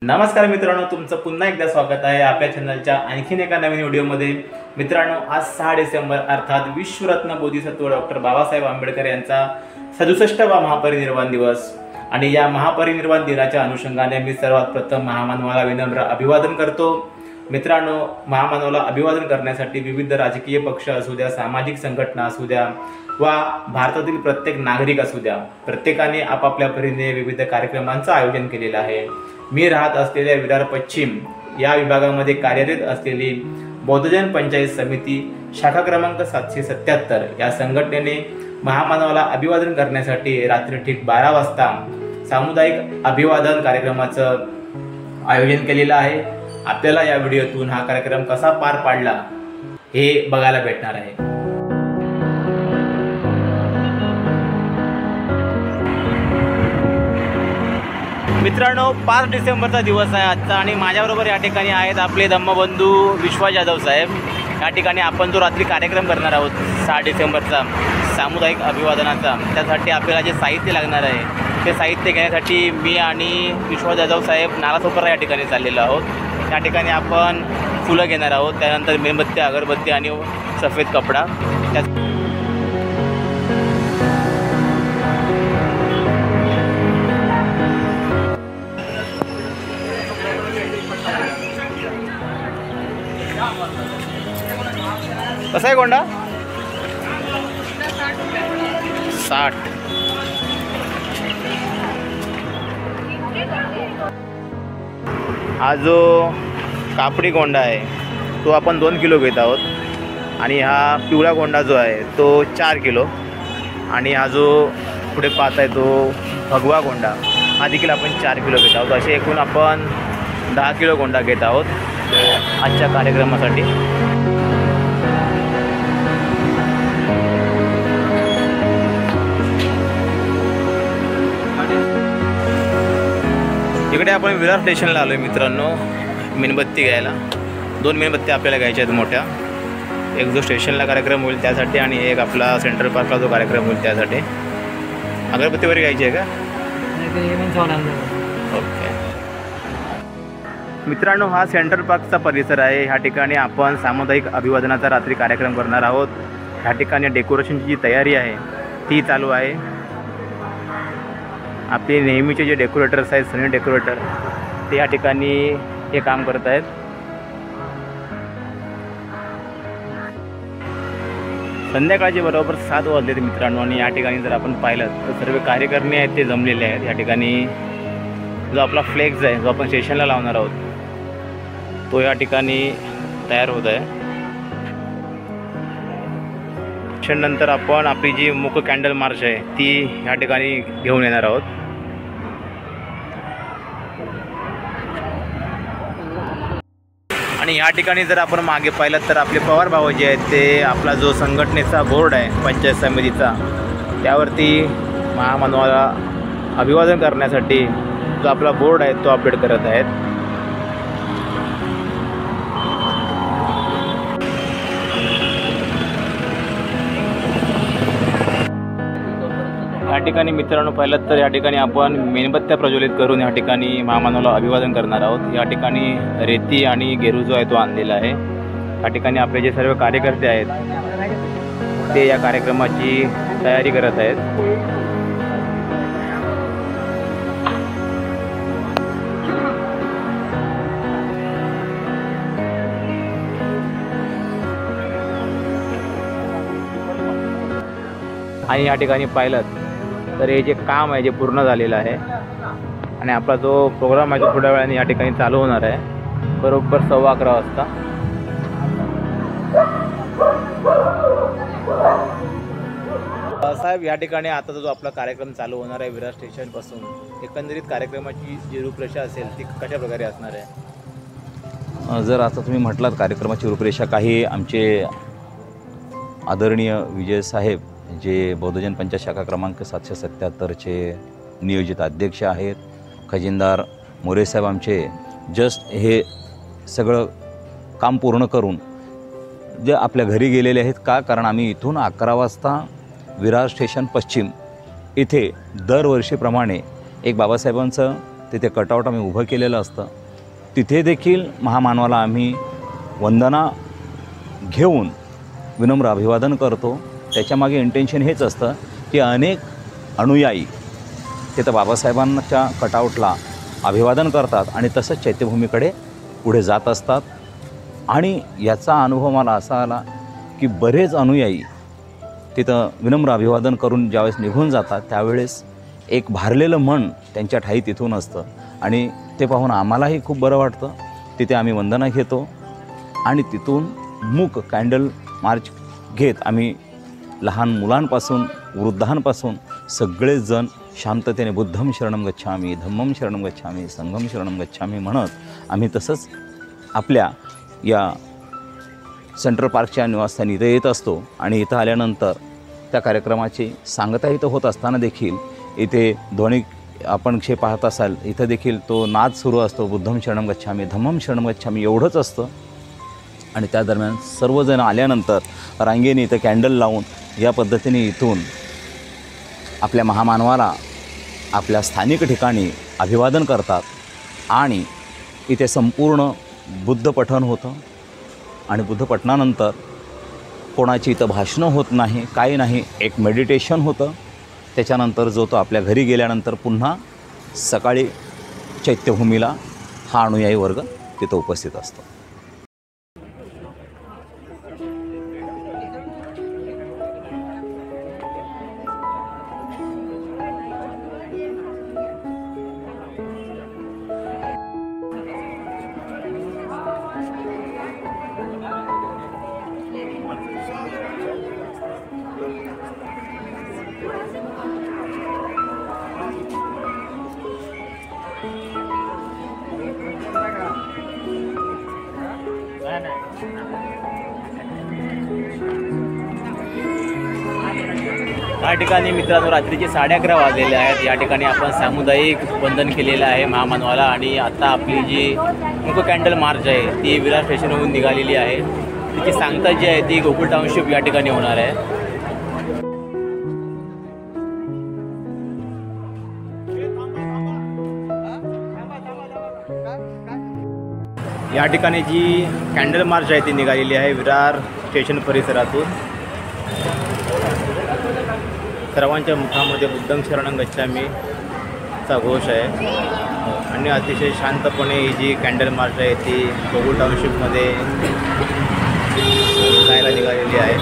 नमस्कार मित्रांनो, तुमचं पुन्हा एकदा स्वागत आहे आपल्या चॅनलच्या आणखीन एका नवीन व्हिडिओमध्ये। मित्रांनो, आज 6 डिसेंबर अर्थात विश्वरत्न बोधिसत्व डॉक्टर बाबासाहेब आंबेडकर यांचा 67वा महापरिनिर्वाण दिवस आणि या महापरिनिर्वाण दिनाच्या अनुषंगाने मी सर्वात प्रथम महामानवाला विनम्र अभिवादन करतो। मित्रांनो, महामानवाला अभिवादन करण्यासाठी विविध राजकीय पक्ष असू द्या, सामाजिक संघटना असू द्या वा भारतातील प्रत्येक नागरिक असू द्या, प्रत्येकाने आपापल्या परीने विविध कार्यक्रमांचं आयोजन केलेलं आहे। मी राहत असलेल्या विरार पश्चिम या विभागामध्ये कार्यरत असलेली बौद्धजन पंचायत समिती शाखा क्रमांक 777 या संघटनेने महामानवाला अभिवादन करण्यासाठी रात्री ठीक 12 वाजता सामुदायिक अभिवादन कार्यक्रमाचं आयोजन केलेलं आहे। आपल्याला या व्हिडिओतून हा कार्यक्रम कसा पार पाडला हे बघायला भेटणार आहे। मित्रांनो, 5 डिसेंबरचा दिवस आहे आजचा आणि माझ्याबरोबर या ठिकाणी आहेत आपले धम्मबंधू विश्वास जाधव साहेब। या ठिकाणी आपण जो रात्री कार्यक्रम करणार आहोत 6 डिसेंबरचा सामुदायिक अभिवादनाचा, त्यासाठी आपल्याला जे साहित्य लागणार आहे ते साहित्य घेण्यासाठी मी आणि विश्वास जाधव साहेब नालासोपारा या ठिकाणी चाललेलो आहोत। त्या ठिकाणी आपण फुलं घेणार आहोत, त्यानंतर मेणबत्ती, अगरबत्ती आणि सफेद कपडा। कसा आहे गोंडा? 60। हा जो कापडी गोंडा आहे तो आपण 2 किलो घेत आहोत आणि हा पिवळा गोंडा जो आहे तो 4 किलो आणि हा जो पुढे पाहत आहे तो भगवा गोंडा हा देखील आपण 4 किलो घेत आहोत। असे एकूण आपण 10 किलो गोंडा घेत आहोत आजच्या कार्यक्रमासाठी। इकडे आपण विरार स्टेशनला आलो आहे मित्रांनो, मेणबत्ती घ्यायला। 2 मेणबत्ती आपल्याला घ्यायच्या आहेत मोठ्या, एक जो स्टेशनला कार्यक्रम होईल त्यासाठी आणि एक आपला सेंट्रल पार्कला जो कार्यक्रम होईल त्यासाठी। अगरबत्ती वगैरे घ्यायची आहे का? ओके मित्रांनो, हा सेंट्रल पार्कचा परिसर आहे। ह्या ठिकाणी आपण सामुदायिक अभिवादनाचा रात्री कार्यक्रम करणार आहोत। ह्या ठिकाणी डेकोरेशनची जी तयारी आहे ती चालू आहे। आपले नेहमीचे जे डेकोरेटर्स आहेत, सनी डेकोरेटर, ते या ठिकाणी हे काम करत आहेत। संध्याकाळचे बरोबर 7 वाजले मित्रांनो आणि या ठिकाणी जर आपण पाहिलं तर सर्व कार्यकर्ते आहेत ते जमलेले आहेत। या ठिकाणी जो आपला फ्लेक्स आहे जो आपण स्टेशनला लावणार आहोत तो या ठिकाणी तयार होत आहे। नंतर आपण आपली जी मुख कॅन्डल मार्च आहे ती ह्या ठिकाणी घेऊन येणार आहोत। आणि ह्या ठिकाणी जर आपण मागे पाहिलं तर आपले पवार भाऊ जे आहेत ते आपला जो संघटनेचा बोर्ड आहे पंचायत समितीचा त्यावरती महामानवाला अभिवादन करण्यासाठी जो आपला बोर्ड आहे तो अपडेट करत आहेत। या ठिकाणी मित्रांनो पाहिलं तर या ठिकाणी आपण मेणबत्त्या प्रज्वलित करून या ठिकाणी महामानवाला अभिवादन करणार आहोत। या ठिकाणी रेती आणि गेरू जो आहे तो आणलेला आहे। या ठिकाणी आपले जे सर्व कार्यकर्ते आहेत ते या कार्यक्रमाची तयारी करत आहेत। आणि या ठिकाणी पाहिलं तर हे जे काम आहे जे पूर्ण झालेलं आहे आणि आपला जो प्रोग्राम आहे तो थोड्या वेळाने या ठिकाणी चालू होणार आहे बरोबर 11:15 वाजता। साहेब, या ठिकाणी आता जो आपला कार्यक्रम चालू होणार आहे विरार स्टेशनपासून, एकंदरीत कार्यक्रमाची जी रूपरेषा असेल ती कशा प्रकारे असणार आहे? जर आता तुम्ही म्हटलात कार्यक्रमाची रूपरेषा, काही आमचे आदरणीय विजय साहेब जे बौद्धजन पंचायत शाखा क्रमांक 777चे नियोजित अध्यक्ष आहेत, खजिनदार मोरेसाहेब आमचे जस्ट हे सगळं काम पूर्ण करून जे आपल्या घरी गेलेले आहेत। का? कारण आम्ही इथून 11 वाजता विरार स्टेशन पश्चिम इथे दरवर्षीप्रमाणे एक बाबासाहेबांचं तिथे कटआउट आम्ही उभं केलेलं असतं. तिथे देखील महामानवाला आम्ही वंदना घेऊन विनम्र अभिवादन करतो. त्याच्यामागे इंटेन्शन हेच असतं की अनेक अनुयायी तिथं बाबासाहेबांच्या कटआउटला अभिवादन करतात आणि तसंच चैत्यभूमीकडे पुढे जात असतात. आणि याचा अनुभव मला असा आला की बरेच अनुयायी तिथं विनम्र अभिवादन करून ज्यावेळेस निघून जातात त्यावेळेस एक भारलेलं मन त्यांच्या ठाई तिथून असतं आणि ते पाहून आम्हालाही खूप बरं वाटतं. तिथे आम्ही वंदना घेतो आणि तिथून मूक कॅन्डल मार्च घेत आम्ही लहान मुलांपासून वृद्धांपासून सगळेच जण शांततेने बुद्धम शरणम गच्छामी, धम्मम शरणम गच्छामी, संघम शरणम गच्छामी म्हणत आम्ही तसंच आपल्या या सेंट्रल पार्कच्या निवासस्थानी इथं येत असतो. आणि इथं आल्यानंतर त्या कार्यक्रमाची सांगता इथं होत असताना देखील इथे ध्वनी आपण जे पाहत असाल इथं देखील तो नाद सुरू असतो, बुद्धम शरणम गच्छामी, धम्मम शरणम गच्छामी एवढंच असतं. आणि त्या दरम्यान सर्वजण आल्यानंतर रांगेने इथं कॅन्डल लावून या पद्धतीने इथून आपल्या महामानवाला आपल्या स्थानिक ठिकाणी अभिवादन करतात. आणि इथे संपूर्ण बुद्ध पठण होतं आणि बुद्ध पठणानंतर कोणाची इथं भाषणं होत नाही, काही नाही, एक मेडिटेशन होतं. त्याच्यानंतर जो तो आपल्या घरी गेल्यानंतर पुन्हा सकाळी चैत्यभूमीला हा अनुयायी वर्ग तिथं उपस्थित असतो. या ठिकाणी मित्रांनो रात्रीचे 11:30 वाजलेले आहेत. या ठिकाणी आपण सामुदायिक वंदन केलेलं आहे महामानवाला. आणि आता आपली जी मुक कॅन्डल मार्च आहे ती विरार स्टेशनवरून निघालेली आहे. तिची सांगता जी आहे ती गोकुळ टाउनशिप या ठिकाणी होणार आहे. या ठिकाणी जी कॅन्डल मार्च आहे ती निघालेली आहे विरार स्टेशन परिसरातून. सर्वांच्या मुखामध्ये बुद्धं शरणं गच्छामीचा घोष आहे आणि अतिशय शांतपणे ही जी कॅन्डल मार्च आहे ती गोकुळ टाउनशिपमध्ये जायला निघालेली आहे.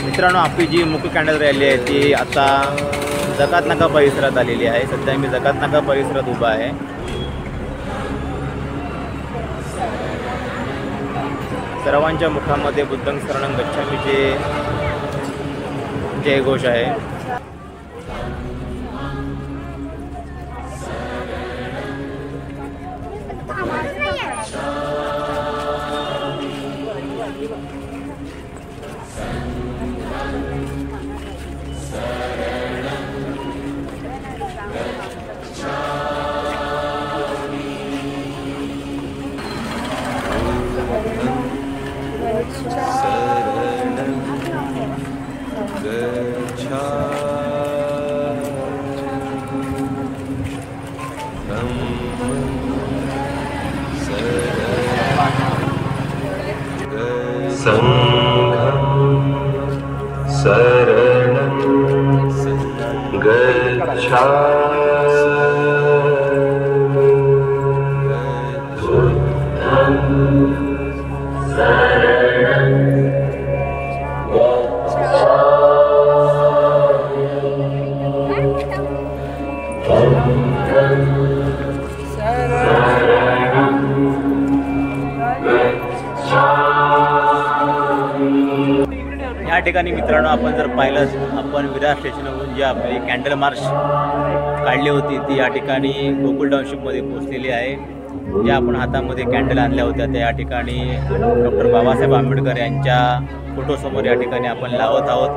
मित्रांनो आपली जी मुख्य कॅन्डल रॅली आहे ती आता जकात नाका परिसरात आलेली आहे. सध्या मी जकात नाका परिसरात उभा आहे. सर्वांच्या मुखामध्ये बुद्धं शरणं गच्छामीचे जयघोष आहे. शरणं गच्छामि बुद्धं शरणं या ठिकाणी मित्रांनो आपण जर पाहिलं, आपण विरार स्टेशनवरून जी आपली कॅन्डल मार्च काढली होती ती या ठिकाणी गोकुळ टाउनशिपमध्ये पोहोचलेली आहे. ज्या आपण हातामध्ये कॅन्डल आणल्या होत्या त्या या ठिकाणी डॉक्टर बाबासाहेब आंबेडकर यांच्या फोटोसमोर या ठिकाणी आपण लावत आहोत.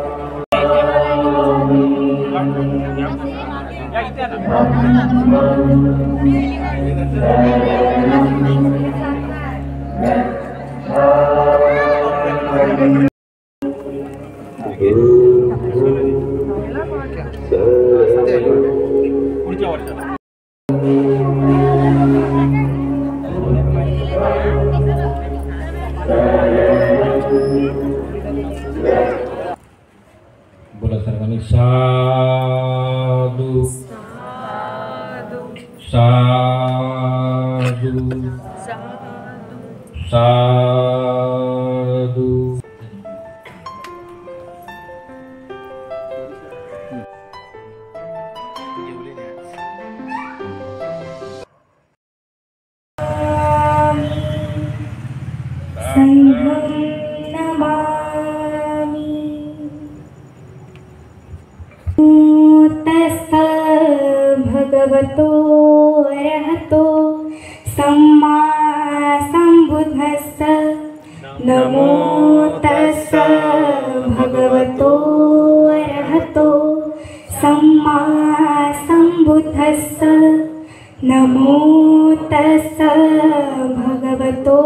पुढच्या वर्षाला बोला सर्वांनी साधू साधू साधू. संघं नमामि. तस्स भगवतो अरहतो सम्मा सम्बुद्धस्स. नमो तस्स भगवतो अरहतो सम्मा सम्बुद्धस्स. नमो तस्स भगवतो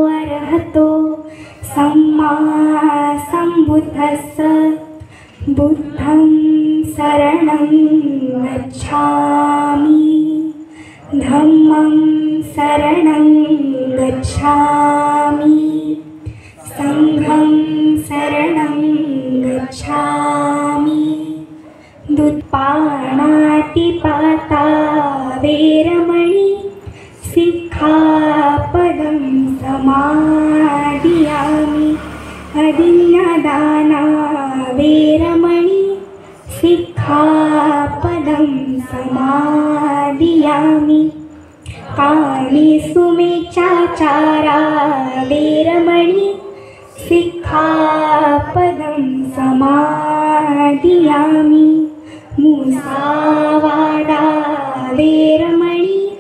अरहतो सम्मा सम्बुद्धस्स. बुद्धं शरणं गच्छामि. धम्मं शरणं गच्छामि. संघं शरणं गच्छामि. दुत्पाणातिपाता वेरमणि सिक्खापदं समादियामि. अदिन्नदाना वेरमणि सिक्खापदं समादियामि. कामेषु मेचाचारा वेरमणि सिक्खापदं समादियामि. मुसावादा वेरमणि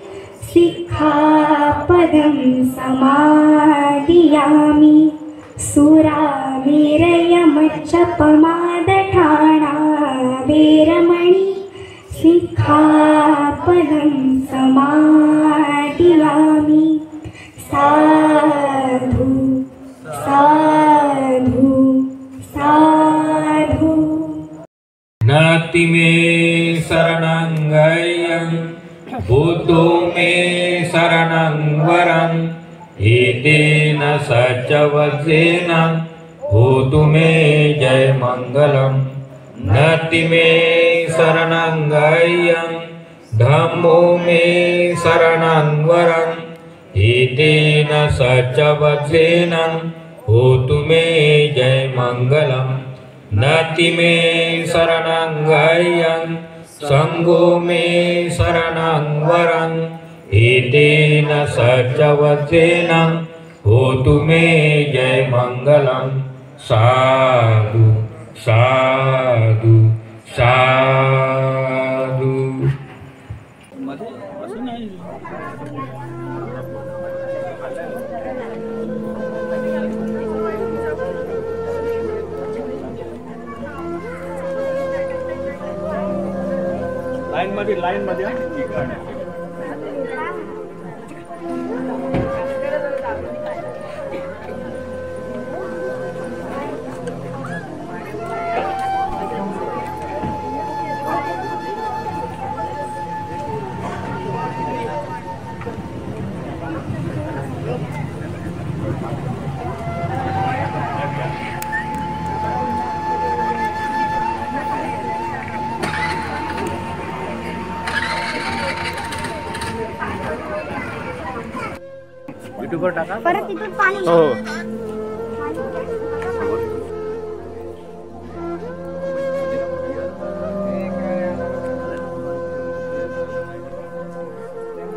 सिक्खापदं समादियामि. सुरामेरयमच्चपमादठाणा वेरमणि सिक्खापदं समादियामि. साधु साधु साधु. नाति मे शरणं गय्यं बुद्धो मे शरणं वरं. एतेन सच्चवचेन होतु मे जय मंगलम. नाति मे शरणं गय्यं धम्मो मे शरणं वरं. एतेन सच्चवचेन होतु मे जय मंगलम. नाति मे शरणं गय्यं संघो मे शरणं वरं. एतेन सच्चवचेन होतु मे जय मंगलम. साधु साधु साधु. लाईन मध्ये स्पीकर टाका. परत तिथे पाणी हो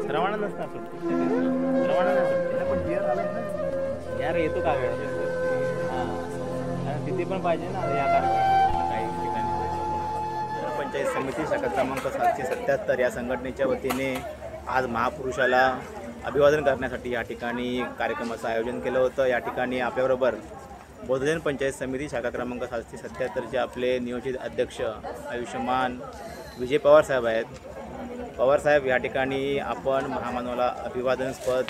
श्रवणा नसणार सुट्टी. श्रवणा नाही सुट्टी. यार येतो का वेळ तिथे पण पाहिजे ना या काही ठिकाणी. पंचायत समिती शाखा क्रमांक 777 या संघटनेच्या वतीने आज महापुरुषाला अभिवादन करण्यासाठी या ठिकाणी कार्यक्रमाचं आयोजन केलं होतं. या ठिकाणी आपल्याबरोबर बौद्धजन पंचायत समिती शाखा क्रमांक 777चे आपले नियोजित अध्यक्ष आयुष्यमान विजय पवार साहेब आहेत. पवार साहेब, या ठिकाणी आपण महामानवाला अभिवादनस्पद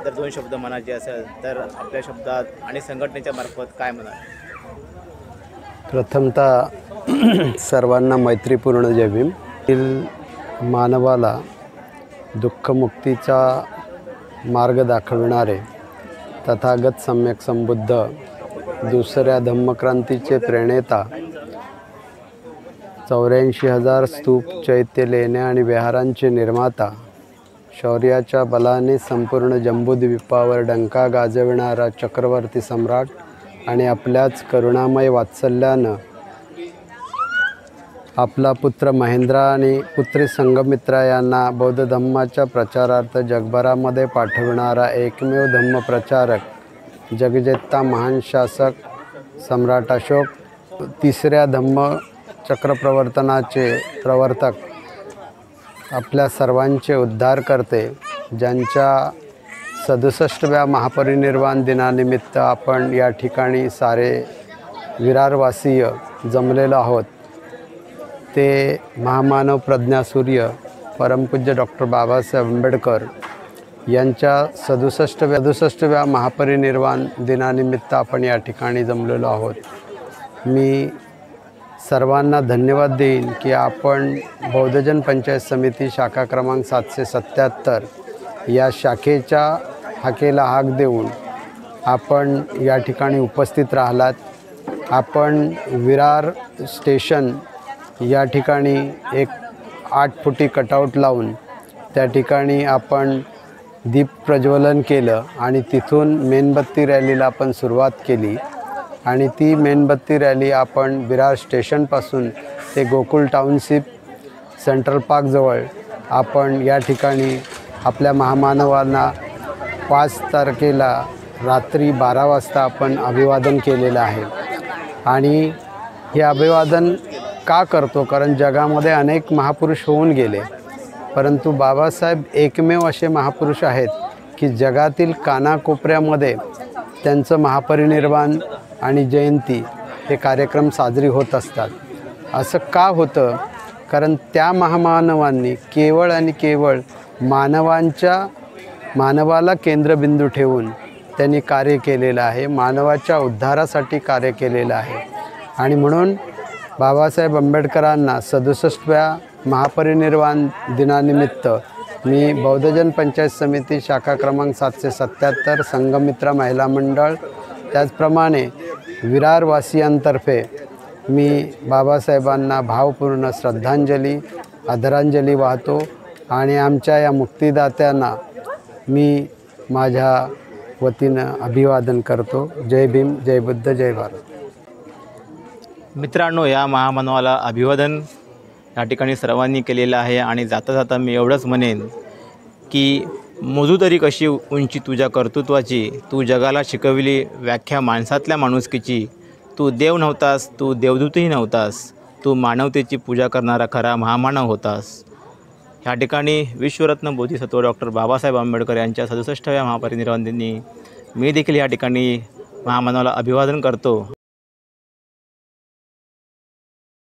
जर 2 शब्द म्हणायचे असेल तर आपल्या शब्दात आणि संघटनेच्या मार्फत काय म्हणाल? प्रथमतः सर्वांना मैत्रीपूर्ण जय भीम. मानवाला दुःखमुक्तीचा मार्ग दाखविणारे तथागत सम्यक संबुद्ध दुसऱ्या धम्मक्रांतीचे प्रणेता 84,000 स्तूप, चैत्य, लेण्या आणि विहारांचे निर्माता, शौर्याच्या बलाने संपूर्ण जम्बूद्वीपावर डंका गाजविणारा चक्रवर्ती सम्राट आणि आपल्याच करुणामय वात्सल्यानं आपला पुत्र महेंद्र आणि पुत्री संघमित्रा यांना बौद्ध धम्माच्या प्रचारार्थ जगभरामध्ये पाठविणारा एकमेव धम्मप्रचारक, जगजेता महान शासक सम्राट अशोक, तिसऱ्या धम्म चक्रप्रवर्तनाचे प्रवर्तक, आपल्या सर्वांचे उद्धार करते, ज्यांच्या 67व्या महापरिनिर्वाण दिनानिमित्त आपण या ठिकाणी सारे विरारवासीय जमलेलो आहोत, ते महामानव प्रज्ञासूर्य परमपूज्य डॉक्टर बाबासाहेब आंबेडकर यांच्या 67व्या महापरिनिर्वाण दिनानिमित्त आपण या ठिकाणी जमलेलो आहोत. मी सर्वांना धन्यवाद देईन की आपण बौद्धजन पंचायत समिती शाखा क्रमांक 777 या शाखेच्या हाकेला हाक देऊन आपण या ठिकाणी उपस्थित राहिलात. आपण विरार स्टेशन या ठिकाणी एक 8 फुटी कटआउट लावून त्या ठिकाणी आपण दीप प्रज्वलन केलं आणि तिथून मेणबत्ती रॅलीला आपण सुरुवात केली आणि ती मेणबत्ती रॅली आपण विरार स्टेशनपासून ते गोकुळ टाउनशिप सेंट्रल पार्कजवळ आपण या ठिकाणी आपल्या महामानवांना 5 तारखेला रात्री 12 वाजता आपण अभिवादन केलेलं आहे. आणि हे अभिवादन का करतो? कारण जगामध्ये अनेक महापुरुष होऊन गेले, परंतु बाबासाहेब एकमेव असे महापुरुष आहेत की जगातील कानाकोपऱ्यामध्ये त्यांचं महापरिनिर्वाण आणि जयंती हे कार्यक्रम साजरी होत असतात. असं का होतं? कारण त्या महामानवांनी केवळ आणि केवळ मानवाला केंद्रबिंदू ठेवून त्यांनी कार्य केलेलं आहे, मानवाच्या उद्धारासाठी कार्य केलेलं आहे. आणि म्हणून बाबासाहेब आंबेडकरांना 67व्या महापरिनिर्वाण दिनानिमित्त मी बौद्धजन पंचायत समिती शाखा क्रमांक 777 संघमित्रा महिला मंडळ त्याचप्रमाणे विरारवासियांतर्फे मी बाबासाहेबांना भावपूर्ण श्रद्धांजली आदरांजली वाहतो आणि आमच्या या मुक्तिदात्यांना मी माझ्या वतीनं अभिवादन करतो. जय भीम, जय बुद्ध, जय भारत. मित्रांनो, या महामानवाला अभिवादन या ठिकाणी सर्वांनी केलेलं आहे. आणि जाता जाता मी एवढंच म्हणेन की मोजू तरी कशी उंची तुझ्या कर्तृत्वाची, तू जगाला शिकविली व्याख्या माणसातल्या माणुसकीची. तू देव नव्हतास, तू देवदूतही नव्हतास, तू मानवतेची पूजा करणारा खरा महामानव होतास. ह्या ठिकाणी विश्वरत्न बोधिसत्व डॉक्टर बाबासाहेब आंबेडकर यांच्या 67व्या महापरिनिर्वाण दिनी मी देखील या ठिकाणी महामानवाला अभिवादन करतो.